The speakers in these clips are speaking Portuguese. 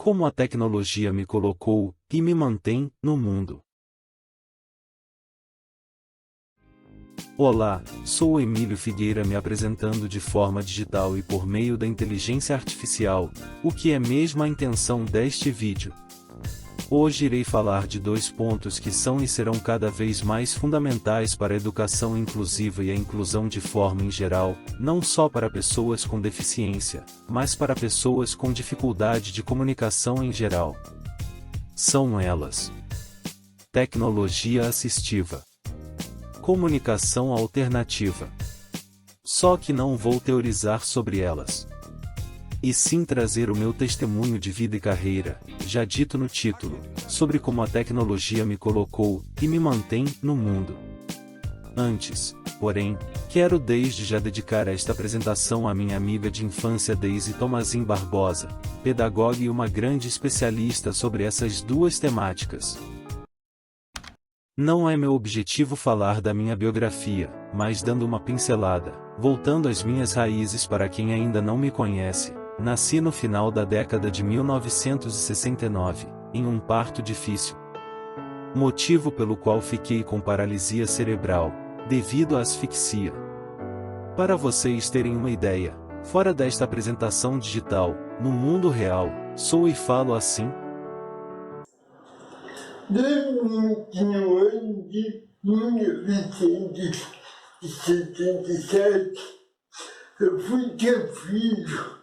Como a tecnologia me colocou e me mantém no mundo. Olá, sou Emílio Figueira me apresentando de forma digital e por meio da inteligência artificial, o que é mesmo a intenção deste vídeo. Hoje irei falar de dois pontos que são e serão cada vez mais fundamentais para a educação inclusiva e a inclusão de forma em geral, não só para pessoas com deficiência, mas para pessoas com dificuldade de comunicação em geral. São elas: tecnologia assistiva, comunicação alternativa. Só que não vou teorizar sobre elas, e sim trazer o meu testemunho de vida e carreira, já dito no título, sobre como a tecnologia me colocou e me mantém no mundo. Antes, porém, quero desde já dedicar esta apresentação à minha amiga de infância Deise Tomazin Barbosa, pedagoga e uma grande especialista sobre essas duas temáticas. Não é meu objetivo falar da minha biografia, mas dando uma pincelada, voltando às minhas raízes para quem ainda não me conhece. Nasci no final da década de 1969, em um parto difícil. Motivo pelo qual fiquei com paralisia cerebral, devido à asfixia. Para vocês terem uma ideia, fora desta apresentação digital, no mundo real, sou e falo assim. No ano de 1977, eu fui ter filho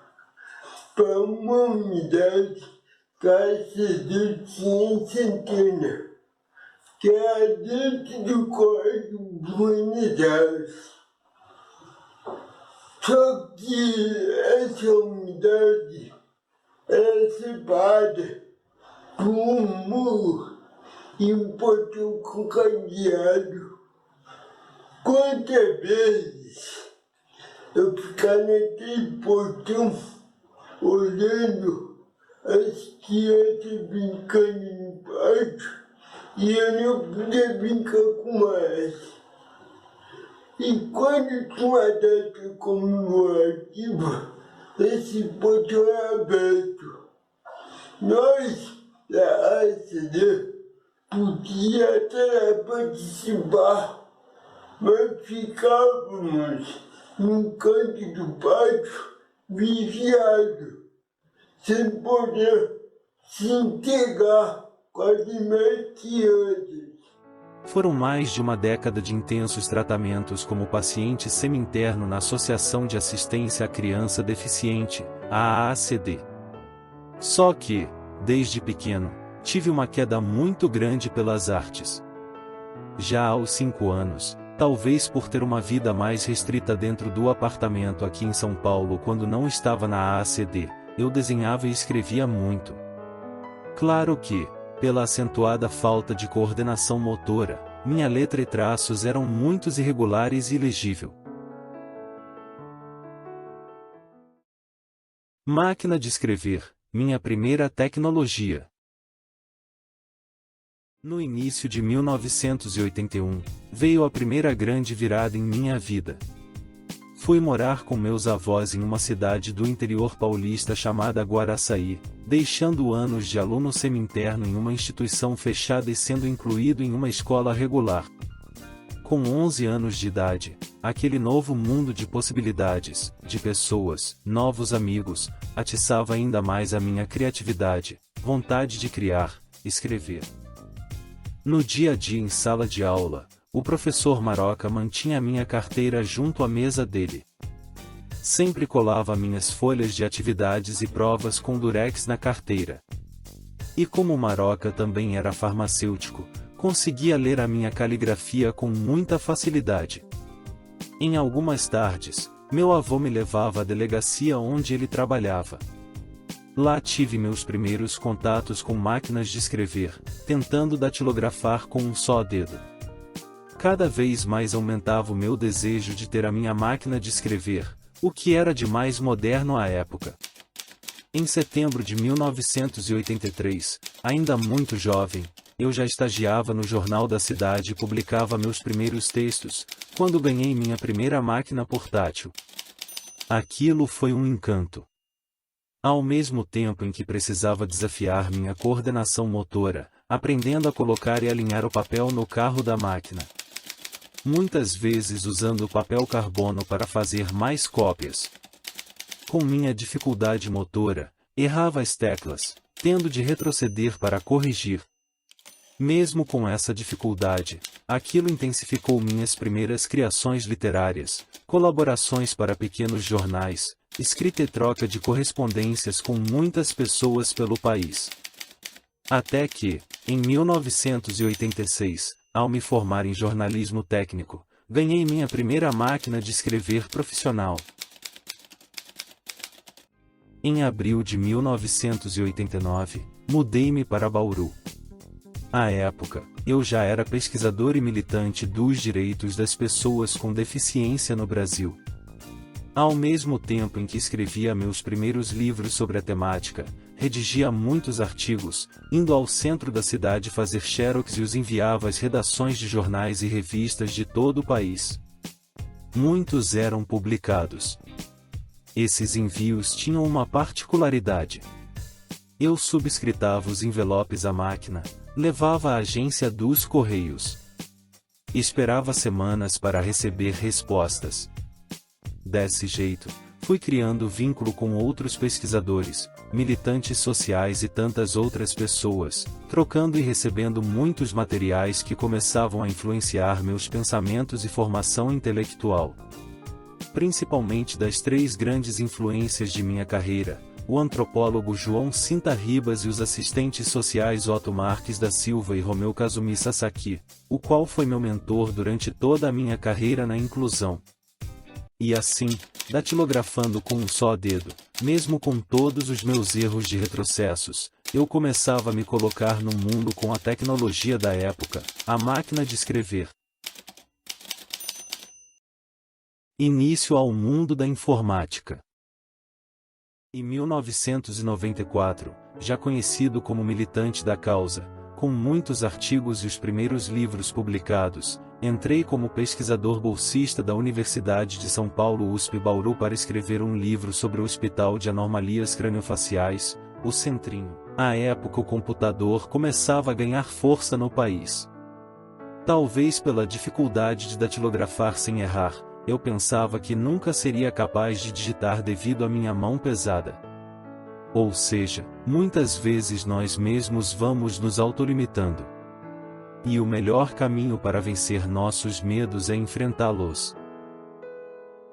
para uma unidade Caixa de Santana, que é dentro do Código de Buenos Aires. Só que essa unidade é separada por um muro e um portão com cadeado. Quantas vezes eu ficar naquele portão olhando as crianças brincando embaixo e eu não podia brincar com elas. E quando tinha uma data comemorativa, esse portão é aberto. Nós, da ACD, podia até participar, mas ficávamos num canto do pátio vigiado, sem poder se integrar com as demais crianças. Foram mais de uma década de intensos tratamentos como paciente semi-interno na Associação de Assistência à Criança Deficiente, a AACD. Só que, desde pequeno, tive uma queda muito grande pelas artes. Já aos 5 anos, talvez por ter uma vida mais restrita dentro do apartamento aqui em São Paulo quando não estava na AACD, eu desenhava e escrevia muito. Claro que, pela acentuada falta de coordenação motora, minha letra e traços eram muito irregulares e ilegível. Máquina de escrever, minha primeira tecnologia. No início de 1981, veio a primeira grande virada em minha vida. Fui morar com meus avós em uma cidade do interior paulista chamada Guaraçaí, deixando anos de aluno semi-interno em uma instituição fechada e sendo incluído em uma escola regular. Com 11 anos de idade, aquele novo mundo de possibilidades, de pessoas, novos amigos, atiçava ainda mais a minha criatividade, vontade de criar, escrever. No dia a dia em sala de aula, o professor Maroca mantinha minha carteira junto à mesa dele. Sempre colava minhas folhas de atividades e provas com durex na carteira. E como o Maroca também era farmacêutico, conseguia ler a minha caligrafia com muita facilidade. Em algumas tardes, meu avô me levava à delegacia onde ele trabalhava. Lá tive meus primeiros contatos com máquinas de escrever, tentando datilografar com um só dedo. Cada vez mais aumentava o meu desejo de ter a minha máquina de escrever, o que era de mais moderno à época. Em setembro de 1983, ainda muito jovem, eu já estagiava no Jornal da Cidade e publicava meus primeiros textos, quando ganhei minha primeira máquina portátil. Aquilo foi um encanto. Ao mesmo tempo em que precisava desafiar minha coordenação motora, aprendendo a colocar e alinhar o papel no carro da máquina. Muitas vezes usando o papel carbono para fazer mais cópias. Com minha dificuldade motora, errava as teclas, tendo de retroceder para corrigir. Mesmo com essa dificuldade, aquilo intensificou minhas primeiras criações literárias, colaborações para pequenos jornais, escrita e troca de correspondências com muitas pessoas pelo país. Até que, em 1986, ao me formar em jornalismo técnico, ganhei minha primeira máquina de escrever profissional. Em abril de 1989, mudei-me para Bauru. À época, eu já era pesquisador e militante dos direitos das pessoas com deficiência no Brasil. Ao mesmo tempo em que escrevia meus primeiros livros sobre a temática, redigia muitos artigos, indo ao centro da cidade fazer xerox e os enviava às redações de jornais e revistas de todo o país. Muitos eram publicados. Esses envios tinham uma particularidade. Eu subscritava os envelopes à máquina, levava à agência dos Correios. Esperava semanas para receber respostas. Desse jeito, fui criando vínculo com outros pesquisadores, militantes sociais e tantas outras pessoas, trocando e recebendo muitos materiais que começavam a influenciar meus pensamentos e formação intelectual. Principalmente das três grandes influências de minha carreira, o antropólogo João Cinta Ribas e os assistentes sociais Otto Marques da Silva e Romeu Kazumi Sasaki, o qual foi meu mentor durante toda a minha carreira na inclusão. E assim, datilografando com um só dedo, mesmo com todos os meus erros de retrocessos, eu começava a me colocar no mundo com a tecnologia da época, a máquina de escrever. Início ao mundo da informática. Em 1994, já conhecido como militante da causa, com muitos artigos e os primeiros livros publicados, entrei como pesquisador bolsista da Universidade de São Paulo USP Bauru para escrever um livro sobre o Hospital de Anomalias Craniofaciais, o Centrinho. À época o computador começava a ganhar força no país. Talvez pela dificuldade de datilografar sem errar, eu pensava que nunca seria capaz de digitar devido à minha mão pesada. Ou seja, muitas vezes nós mesmos vamos nos autolimitando. E o melhor caminho para vencer nossos medos é enfrentá-los.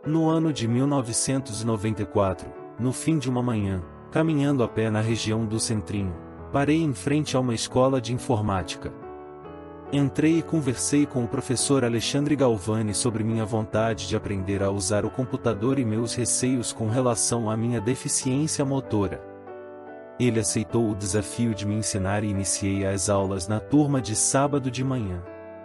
No ano de 1994, no fim de uma manhã, caminhando a pé na região do Centrinho, parei em frente a uma escola de informática. Entrei e conversei com o professor Alexandre Galvani sobre minha vontade de aprender a usar o computador e meus receios com relação à minha deficiência motora. Ele aceitou o desafio de me ensinar e iniciei as aulas na turma de sábado de manhã.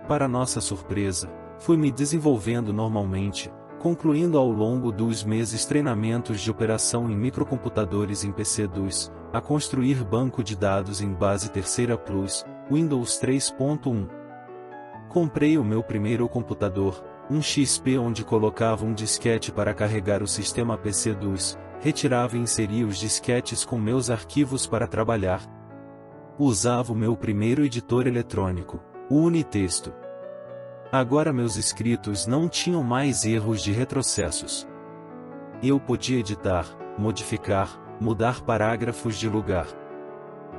Para nossa surpresa, fui me desenvolvendo normalmente, concluindo ao longo dos meses treinamentos de operação em microcomputadores em PC-DOS, a construir banco de dados em base terceira Plus, Windows 3.1. Comprei o meu primeiro computador, um XP onde colocava um disquete para carregar o sistema PC-DOS, retirava e inseria os disquetes com meus arquivos para trabalhar. Usava o meu primeiro editor eletrônico, o Unitexto. Agora meus escritos não tinham mais erros de retrocessos. Eu podia editar, modificar, mudar parágrafos de lugar.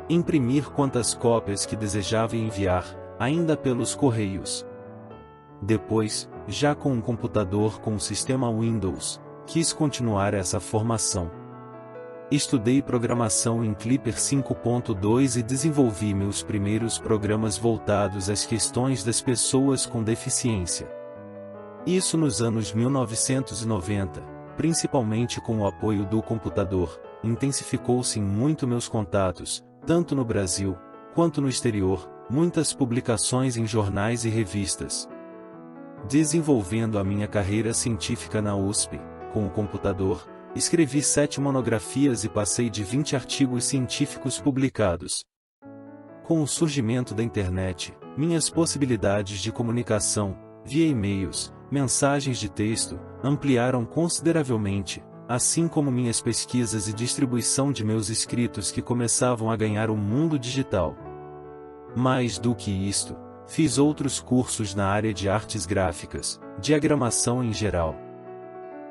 Imprimir quantas cópias que desejava e enviar, ainda pelos correios. Depois, já com um computador com o sistema Windows, quis continuar essa formação. Estudei programação em Clipper 5.2 e desenvolvi meus primeiros programas voltados às questões das pessoas com deficiência. Isso nos anos 1990, principalmente com o apoio do computador, intensificou-se muito meus contatos, tanto no Brasil, quanto no exterior, muitas publicações em jornais e revistas. Desenvolvendo a minha carreira científica na USP, com o computador, escrevi 7 monografias e passei de 20 artigos científicos publicados. Com o surgimento da internet, minhas possibilidades de comunicação, via e-mails, mensagens de texto, ampliaram consideravelmente, assim como minhas pesquisas e distribuição de meus escritos que começavam a ganhar o mundo digital. Mais do que isto, fiz outros cursos na área de artes gráficas, diagramação em geral.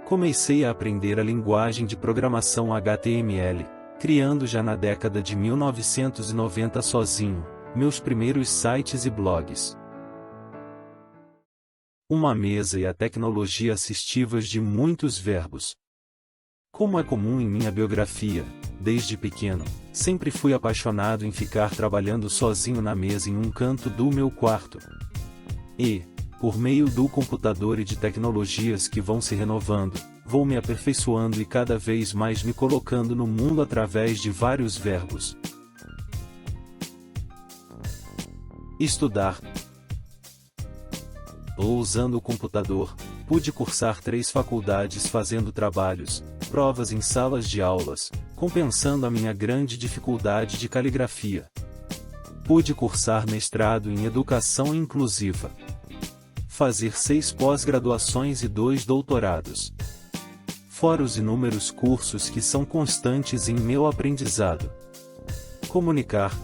Comecei a aprender a linguagem de programação HTML, criando já na década de 1990 sozinho, meus primeiros sites e blogs. Uma mesa e a tecnologia assistivas de muitos verbos. Como é comum em minha biografia, desde pequeno, sempre fui apaixonado em ficar trabalhando sozinho na mesa em um canto do meu quarto. E, por meio do computador e de tecnologias que vão se renovando, vou me aperfeiçoando e cada vez mais me colocando no mundo através de vários verbos. Estudar. Ou usando o computador, pude cursar 3 faculdades fazendo trabalhos, provas em salas de aulas, compensando a minha grande dificuldade de caligrafia. Pude cursar mestrado em Educação Inclusiva. Fazer 6 pós-graduações e 2 doutorados. Fora os inúmeros cursos que são constantes em meu aprendizado. Comunicar.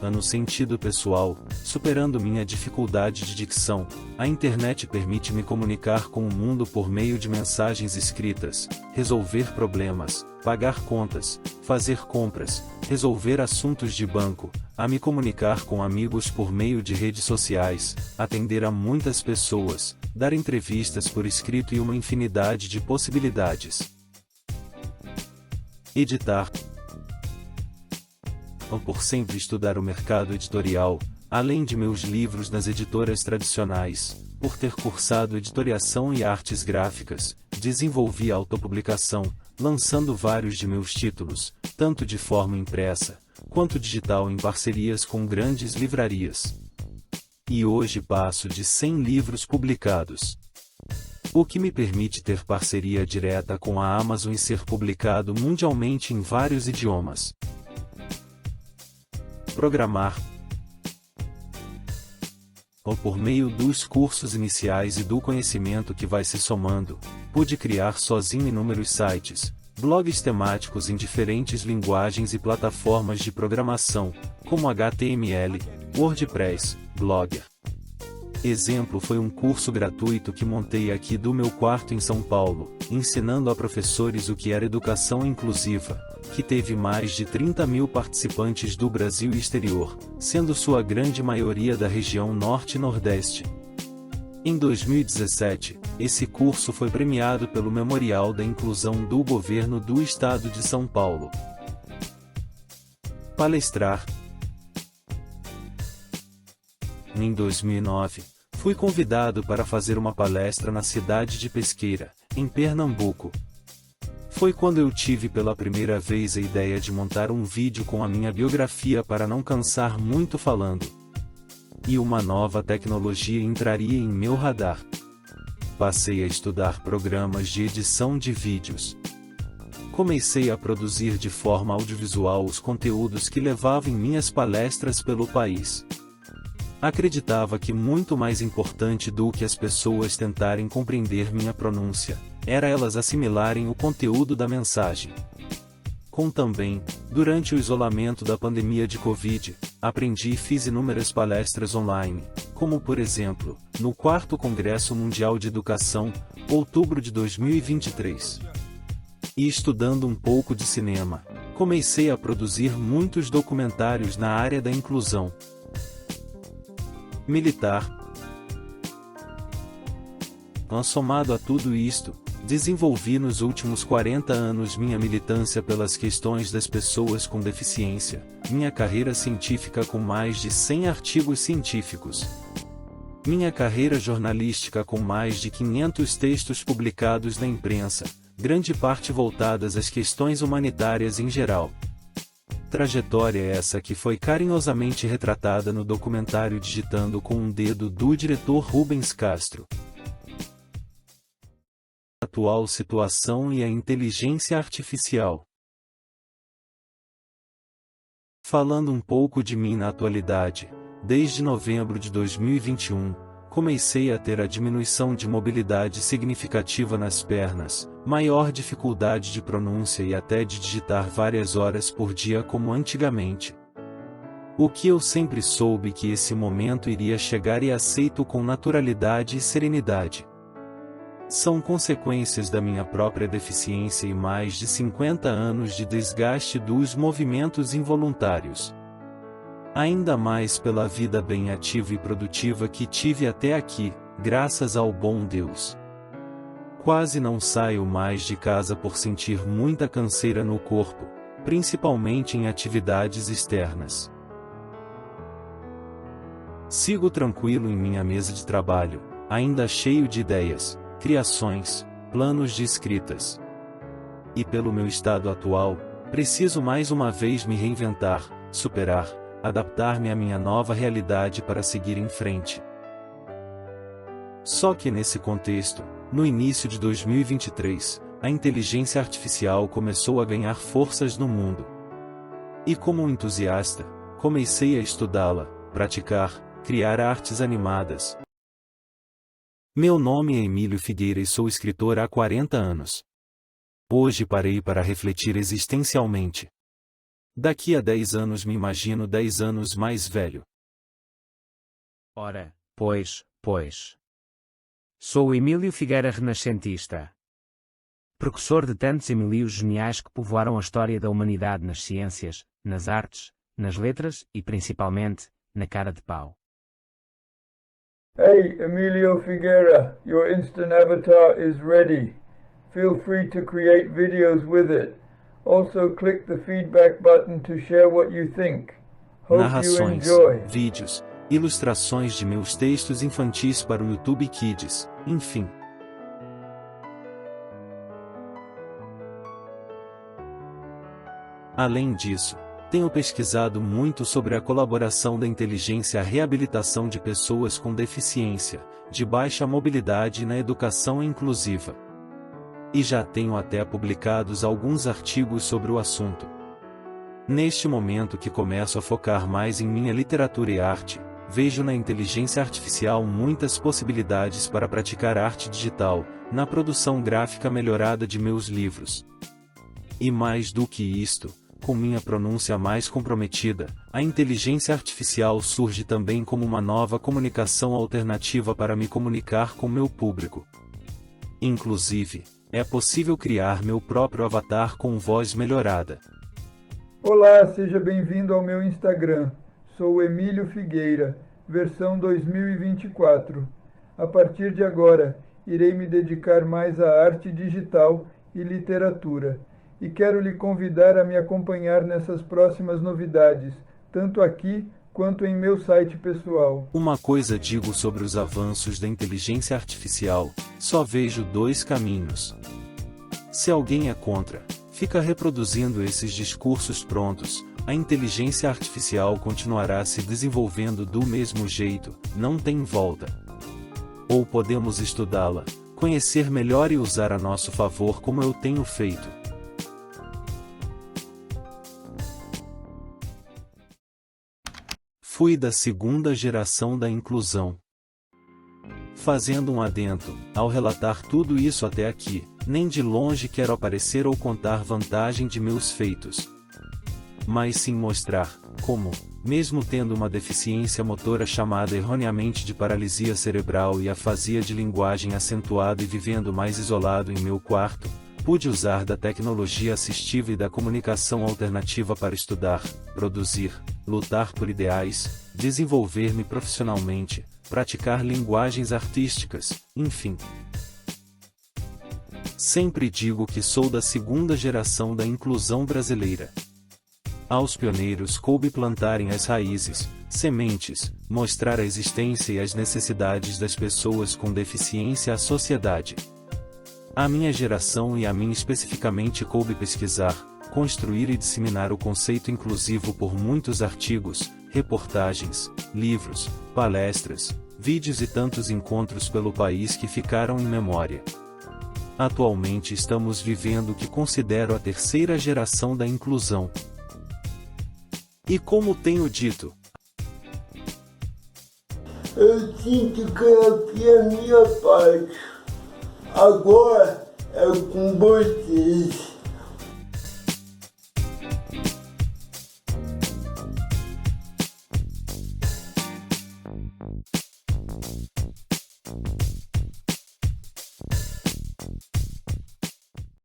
No sentido pessoal, superando minha dificuldade de dicção, a internet permite me comunicar com o mundo por meio de mensagens escritas, resolver problemas, pagar contas, fazer compras, resolver assuntos de banco, a me comunicar com amigos por meio de redes sociais, atender a muitas pessoas, dar entrevistas por escrito e uma infinidade de possibilidades. Editar. Por sempre estudar o mercado editorial, além de meus livros nas editoras tradicionais, por ter cursado editoriação e artes gráficas, desenvolvi a autopublicação, lançando vários de meus títulos, tanto de forma impressa, quanto digital em parcerias com grandes livrarias. E hoje passo de 100 livros publicados. O que me permite ter parceria direta com a Amazon e ser publicado mundialmente em vários idiomas. Programar. Ou por meio dos cursos iniciais e do conhecimento que vai se somando, pude criar sozinho inúmeros sites, blogs temáticos em diferentes linguagens e plataformas de programação, como HTML, WordPress, Blogger. Exemplo foi um curso gratuito que montei aqui do meu quarto em São Paulo, ensinando a professores o que era educação inclusiva, que teve mais de 30 mil participantes do Brasil e exterior, sendo sua grande maioria da região Norte e Nordeste. Em 2017, esse curso foi premiado pelo Memorial da Inclusão do Governo do Estado de São Paulo. Palestrar. Em 2009, fui convidado para fazer uma palestra na cidade de Pesqueira, em Pernambuco. Foi quando eu tive pela primeira vez a ideia de montar um vídeo com a minha biografia para não cansar muito falando. E uma nova tecnologia entraria em meu radar. Passei a estudar programas de edição de vídeos. Comecei a produzir de forma audiovisual os conteúdos que levavam em minhas palestras pelo país. Acreditava que muito mais importante do que as pessoas tentarem compreender minha pronúncia, era elas assimilarem o conteúdo da mensagem. Também, durante o isolamento da pandemia de Covid, aprendi e fiz inúmeras palestras online, como por exemplo, no 4º Congresso Mundial de Educação, outubro de 2023. E estudando um pouco de cinema, comecei a produzir muitos documentários na área da inclusão. Militar. Somado a tudo isto, desenvolvi nos últimos 40 anos minha militância pelas questões das pessoas com deficiência, minha carreira científica com mais de 100 artigos científicos, minha carreira jornalística com mais de 500 textos publicados na imprensa, grande parte voltadas às questões humanitárias em geral. Trajetória essa que foi carinhosamente retratada no documentário Digitando com um Dedo do diretor Rubens Castro. Atual situação e a inteligência artificial. Falando um pouco de mim na atualidade, desde novembro de 2021, comecei a ter a diminuição de mobilidade significativa nas pernas, maior dificuldade de pronúncia e até de digitar várias horas por dia como antigamente. O que eu sempre soube que esse momento iria chegar e aceito com naturalidade e serenidade. São consequências da minha própria deficiência e mais de 50 anos de desgaste dos movimentos involuntários. Ainda mais pela vida bem ativa e produtiva que tive até aqui, graças ao bom Deus. Quase não saio mais de casa por sentir muita canseira no corpo, principalmente em atividades externas. Sigo tranquilo em minha mesa de trabalho, ainda cheio de ideias, criações, planos de escritas. E pelo meu estado atual, preciso mais uma vez me reinventar, superar, adaptar-me à minha nova realidade para seguir em frente. Só que nesse contexto, no início de 2023, a inteligência artificial começou a ganhar forças no mundo. E como um entusiasta, comecei a estudá-la, praticar, criar artes animadas. Meu nome é Emílio Figueira e sou escritor há 40 anos. Hoje parei para refletir existencialmente. Daqui a 10 anos me imagino 10 anos mais velho. Ora, pois. Sou o Emílio Figueira renascentista. Precursor de tantos Emílios geniais que povoaram a história da humanidade nas ciências, nas artes, nas letras e principalmente, na cara de pau. Hey, Emilio Figueira, your instant avatar is ready. Feel free to create videos with it. Also click the feedback button to share what you think. Hope Narrações, you enjoy. vídeos, ilustrações de meus textos infantis para o YouTube Kids, enfim. Além disso, tenho pesquisado muito sobre a colaboração da inteligência à reabilitação de pessoas com deficiência, de baixa mobilidade na educação inclusiva. E já tenho até publicados alguns artigos sobre o assunto. Neste momento que começo a focar mais em minha literatura e arte, vejo na inteligência artificial muitas possibilidades para praticar arte digital, na produção gráfica melhorada de meus livros. E mais do que isto, com minha pronúncia mais comprometida, a inteligência artificial surge também como uma nova comunicação alternativa para me comunicar com meu público. Inclusive, é possível criar meu próprio avatar com voz melhorada. Olá, seja bem-vindo ao meu Instagram. Sou o Emílio Figueira, versão 2024. A partir de agora, irei me dedicar mais à arte digital e literatura. E quero lhe convidar a me acompanhar nessas próximas novidades, tanto aqui quanto em meu site pessoal. Uma coisa digo sobre os avanços da inteligência artificial, só vejo dois caminhos. Se alguém é contra, fica reproduzindo esses discursos prontos, a inteligência artificial continuará se desenvolvendo do mesmo jeito, não tem volta. Ou podemos estudá-la, conhecer melhor e usar a nosso favor como eu tenho feito. Fui da segunda geração da inclusão. Fazendo um adendo, ao relatar tudo isso até aqui, nem de longe quero aparecer ou contar vantagem de meus feitos. Mas sim mostrar, como, mesmo tendo uma deficiência motora chamada erroneamente de paralisia cerebral e afasia de linguagem acentuada e vivendo mais isolado em meu quarto, pude usar da tecnologia assistiva e da comunicação alternativa para estudar, produzir, lutar por ideais, desenvolver-me profissionalmente, praticar linguagens artísticas, enfim. Sempre digo que sou da segunda geração da inclusão brasileira. Aos pioneiros coube plantarem as raízes, sementes, mostrar a existência e as necessidades das pessoas com deficiência à sociedade. A minha geração e a mim especificamente coube pesquisar, construir e disseminar o conceito inclusivo por muitos artigos, reportagens, livros, palestras, vídeos e tantos encontros pelo país que ficaram em memória. Atualmente estamos vivendo o que considero a terceira geração da inclusão. E como tenho dito, eu sinto que eu fiz a minha parte. Agora é com vocês.